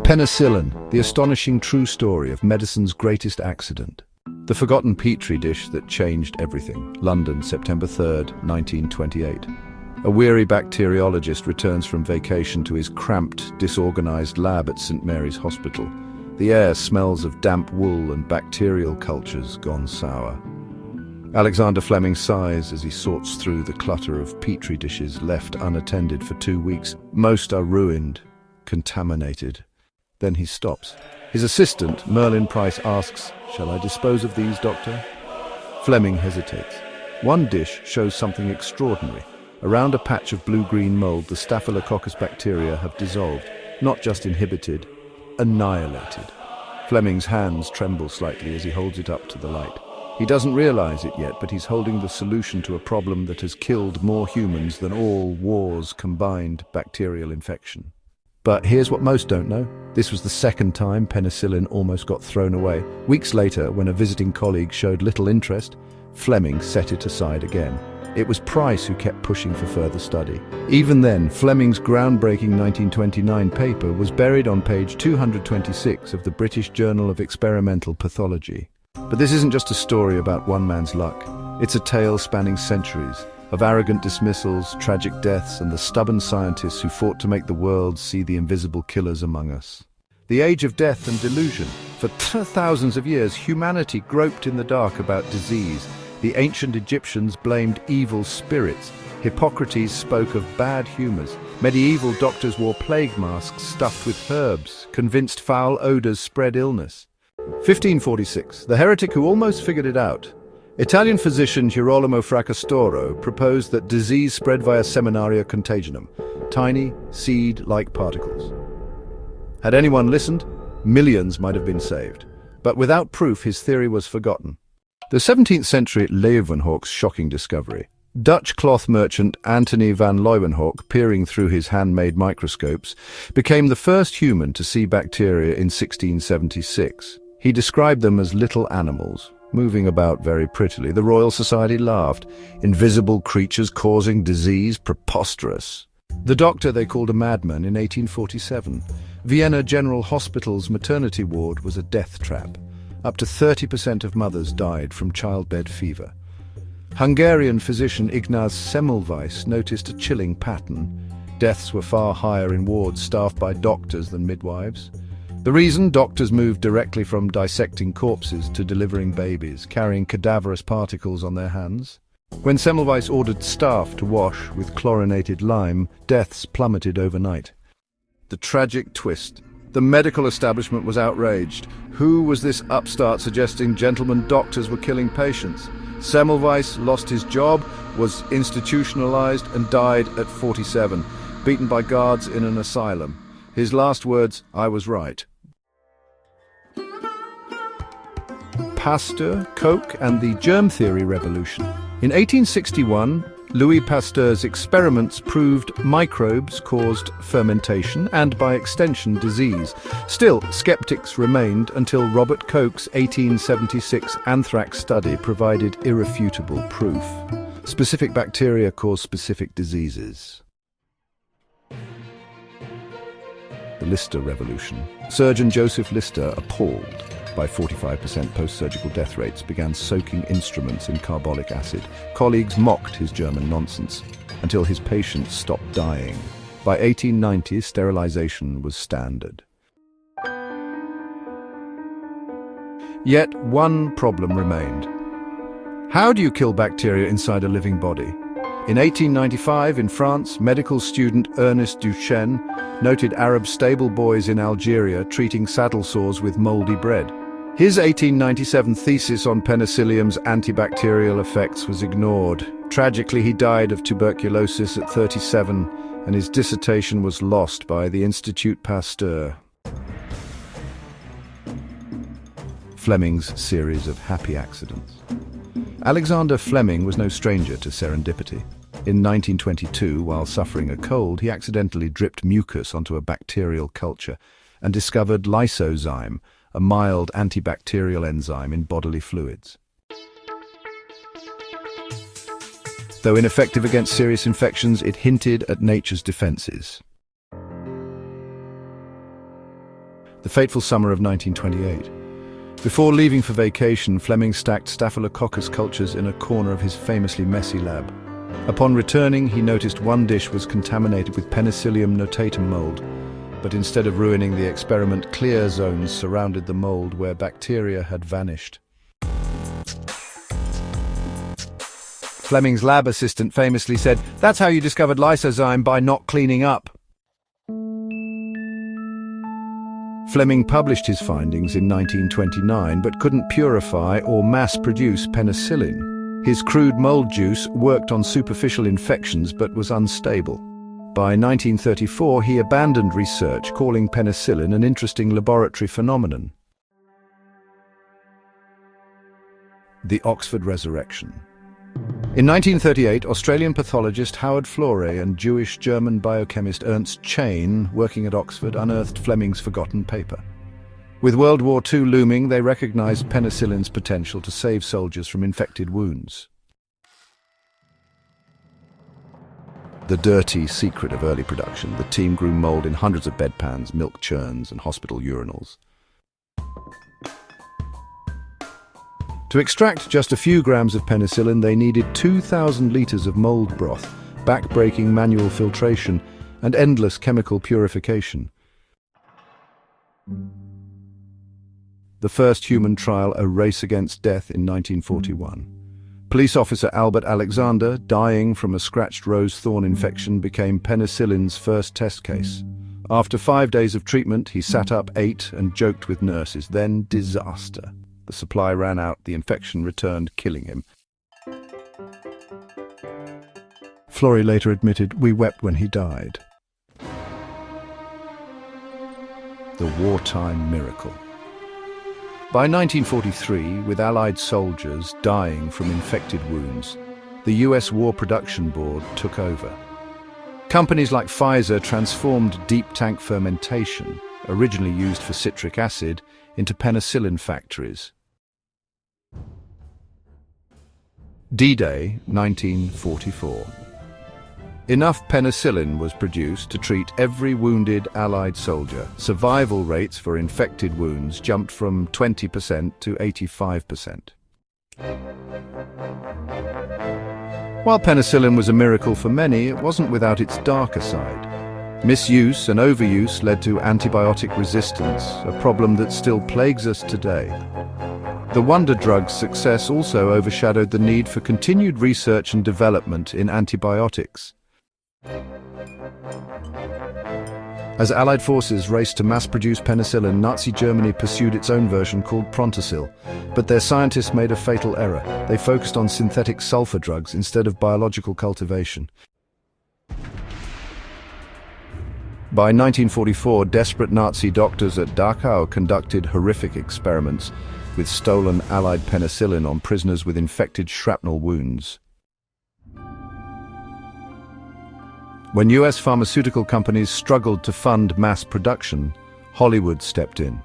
Penicillin, the astonishing true story of medicine's greatest accident. The forgotten petri dish that changed everything. London, September 3rd, 1928. A weary bacteriologist returns from vacation to his cramped, disorganized lab at St. Mary's Hospital. The air smells of damp wool and bacterial cultures gone sour. Alexander Fleming sighs as he sorts through the clutter of petri dishes left unattended for 2 weeks. Most are ruined, contaminated. Then he stops. His assistant, Merlin Price, asks, "Shall I dispose of these, doctor?" Fleming hesitates. One dish shows something extraordinary. Around a patch of blue-green mould, the Staphylococcus bacteria have dissolved, not just inhibited, annihilated. Fleming's hands tremble slightly as he holds it up to the light. He doesn't realize it yet, but he's holding the solution to a problem that has killed more humans than all wars combined: bacterial infection. But here's what most don't know. This was the second time penicillin almost got thrown away. Weeks later, when a visiting colleague showed little interest, Fleming set it aside again. It was Price who kept pushing for further study. Even then, Fleming's groundbreaking 1929 paper was buried on page 226 of the British Journal of Experimental Pathology. But this isn't just a story about one man's luck. It's a tale spanning centuries of arrogant dismissals, tragic deaths, and the stubborn scientists who fought to make the world see the invisible killers among us. The age of death and delusion. For thousands of years, humanity groped in the dark about disease. The ancient Egyptians blamed evil spirits. Hippocrates spoke of bad humors. Medieval doctors wore plague masks stuffed with herbs, convinced foul odors spread illness. 1546, the heretic who almost figured it out. Italian physician Girolamo Fracastoro proposed that disease spread via Seminaria contagiunum, tiny, seed-like particles. Had anyone listened, millions might have been saved. But without proof, his theory was forgotten. The 17th century Leeuwenhoek's shocking discovery. Dutch cloth merchant Antony van Leeuwenhoek, peering through his handmade microscopes, became the first human to see bacteria in 1676. He described them as little animals, moving about very prettily. The Royal Society laughed. Invisible creatures causing disease? Preposterous. The doctor they called a madman in 1847. Vienna General Hospital's maternity ward was a death trap. Up to 30% of mothers died from childbed fever. Hungarian physician Ignaz Semmelweis noticed a chilling pattern. Deaths were far higher in wards staffed by doctors than midwives. The reason? Doctors moved directly from dissecting corpses to delivering babies, carrying cadaverous particles on their hands. When Semmelweis ordered staff to wash with chlorinated lime, deaths plummeted overnight. The tragic twist. The medical establishment was outraged. Who was this upstart suggesting gentlemen doctors were killing patients? Semmelweis lost his job, was institutionalized, and died at 47, beaten by guards in an asylum. His last words, "I was right." Pasteur, Koch, and the germ theory revolution. In 1861, Louis Pasteur's experiments proved microbes caused fermentation and, by extension, disease. Still, skeptics remained until Robert Koch's 1876 anthrax study provided irrefutable proof. Specific bacteria cause specific diseases. The Lister Revolution. Surgeon Joseph Lister, appalled by 45% post-surgical death rates, began soaking instruments in carbolic acid. Colleagues mocked his German nonsense until his patients stopped dying. By 1890, sterilization was standard. Yet one problem remained. How do you kill bacteria inside a living body? In 1895, in France, medical student Ernest Duchenne noted Arab stable boys in Algeria treating saddle sores with moldy bread. His 1897 thesis on penicillium's antibacterial effects was ignored. Tragically, he died of tuberculosis at 37, and his dissertation was lost by the Institut Pasteur. Fleming's series of happy accidents. Alexander Fleming was no stranger to serendipity. In 1922, while suffering a cold, he accidentally dripped mucus onto a bacterial culture and discovered lysozyme, a mild antibacterial enzyme in bodily fluids. Though ineffective against serious infections, it hinted at nature's defenses. The fateful summer of 1928. Before leaving for vacation, Fleming stacked Staphylococcus cultures in a corner of his famously messy lab. Upon returning, he noticed one dish was contaminated with Penicillium notatum mould, but instead of ruining the experiment, clear zones surrounded the mould where bacteria had vanished. Fleming's lab assistant famously said, "That's how you discovered lysozyme, by not cleaning up." Fleming published his findings in 1929 but couldn't purify or mass-produce penicillin. His crude mold juice worked on superficial infections but was unstable. By 1934, he abandoned research, calling penicillin an interesting laboratory phenomenon. The Oxford Resurrection. In 1938, Australian pathologist Howard Florey and Jewish-German biochemist Ernst Chain, working at Oxford, unearthed Fleming's forgotten paper. With World War II looming, they recognized penicillin's potential to save soldiers from infected wounds. The dirty secret of early production, the team grew mold in hundreds of bedpans, milk churns, and hospital urinals. To extract just a few grams of penicillin, they needed 2,000 litres of mold broth, back-breaking manual filtration, and endless chemical purification. The first human trial, a race against death, in 1941. Police officer Albert Alexander, dying from a scratched rose thorn infection, became penicillin's first test case. After 5 days of treatment, he sat up, ate, and joked with nurses. Then disaster. The supply ran out, the infection returned, killing him. Florey later admitted, "We wept when he died." The wartime miracle. By 1943, with Allied soldiers dying from infected wounds, the US War Production Board took over. Companies like Pfizer transformed deep tank fermentation, originally used for citric acid, into penicillin factories. D-Day, 1944. Enough penicillin was produced to treat every wounded Allied soldier. Survival rates for infected wounds jumped from 20% to 85%. While penicillin was a miracle for many, it wasn't without its darker side. Misuse and overuse led to antibiotic resistance, a problem that still plagues us today. The wonder drug's success also overshadowed the need for continued research and development in antibiotics. As Allied forces raced to mass-produce penicillin, Nazi Germany pursued its own version called Prontosil, but their scientists made a fatal error. They focused on synthetic sulfur drugs instead of biological cultivation. By 1944, desperate Nazi doctors at Dachau conducted horrific experiments with stolen Allied penicillin on prisoners with infected shrapnel wounds. When US pharmaceutical companies struggled to fund mass production, Hollywood stepped in.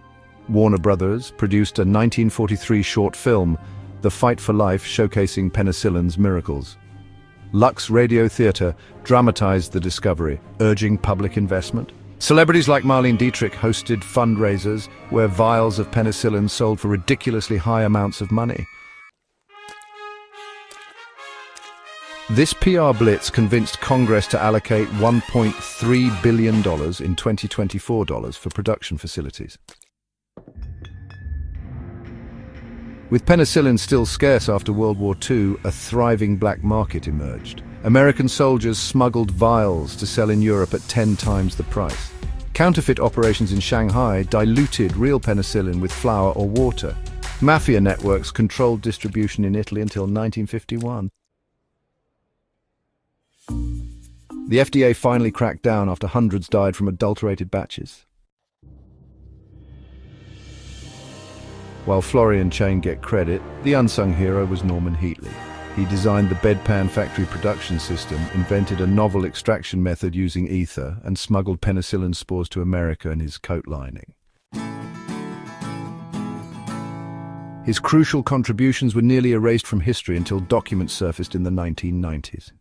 Warner Brothers produced a 1943 short film, The Fight for Life, showcasing penicillin's miracles. Lux Radio Theatre dramatized the discovery, urging public investment. Celebrities like Marlene Dietrich hosted fundraisers where vials of penicillin sold for ridiculously high amounts of money. This PR blitz convinced Congress to allocate $1.3 billion in 2024 dollars for production facilities. With penicillin still scarce after World War II, a thriving black market emerged. American soldiers smuggled vials to sell in Europe at 10 times the price. Counterfeit operations in Shanghai diluted real penicillin with flour or water. Mafia networks controlled distribution in Italy until 1951. The FDA finally cracked down after hundreds died from adulterated batches. While Florey and Chain get credit, the unsung hero was Norman Heatley. He designed the bedpan factory production system, invented a novel extraction method using ether, and smuggled penicillin spores to America in his coat lining. His crucial contributions were nearly erased from history until documents surfaced in the 1990s.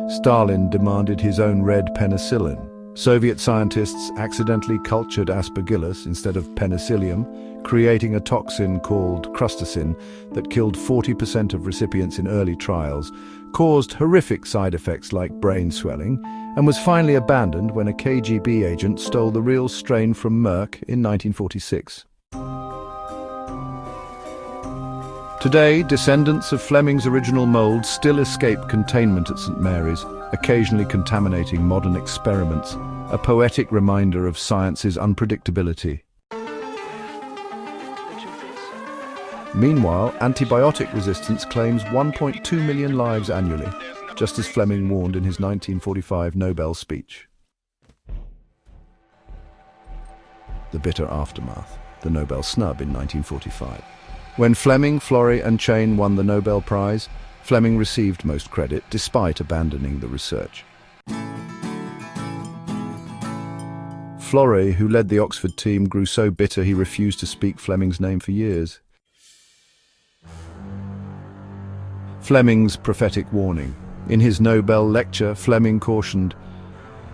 Stalin demanded his own red penicillin, Soviet scientists accidentally cultured Aspergillus instead of Penicillium, creating a toxin called crustacin that killed 40% of recipients in early trials, caused horrific side effects like brain swelling, and was finally abandoned when a KGB agent stole the real strain from Merck in 1946. Today, descendants of Fleming's original mould still escape containment at St. Mary's, occasionally contaminating modern experiments, a poetic reminder of science's unpredictability. Meanwhile, antibiotic resistance claims 1.2 million lives annually, just as Fleming warned in his 1945 Nobel speech. The bitter aftermath, the Nobel snub in 1945. When Fleming, Florey and Chain won the Nobel Prize, Fleming received most credit despite abandoning the research. Florey, who led the Oxford team, grew so bitter he refused to speak Fleming's name for years. Fleming's prophetic warning. In his Nobel lecture, Fleming cautioned,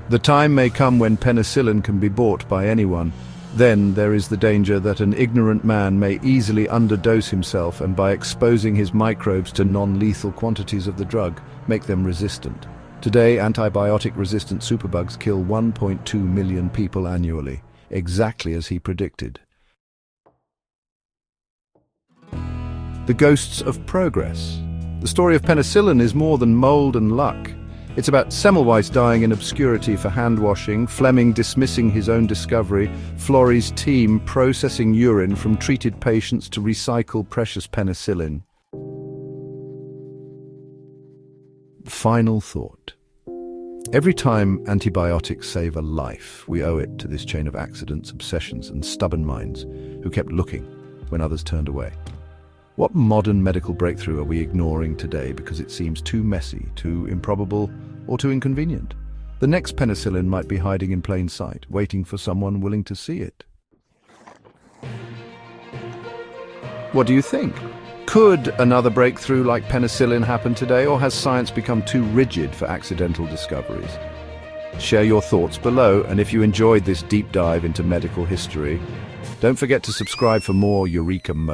"The time may come when penicillin can be bought by anyone. Then there is the danger that an ignorant man may easily underdose himself and, by exposing his microbes to non-lethal quantities of the drug, make them resistant." Today, antibiotic-resistant superbugs kill 1.2 million people annually, exactly as he predicted. The ghosts of progress. The story of penicillin is more than mould and luck. It's about Semmelweis dying in obscurity for hand-washing, Fleming dismissing his own discovery, Florey's team processing urine from treated patients to recycle precious penicillin. Final thought. Every time antibiotics save a life, we owe it to this chain of accidents, obsessions, and stubborn minds who kept looking when others turned away. What modern medical breakthrough are we ignoring today because it seems too messy, too improbable, or too inconvenient? The next penicillin might be hiding in plain sight, waiting for someone willing to see it. What do you think? Could another breakthrough like penicillin happen today, or has science become too rigid for accidental discoveries? Share your thoughts below, and if you enjoyed this deep dive into medical history, don't forget to subscribe for more Eureka moments.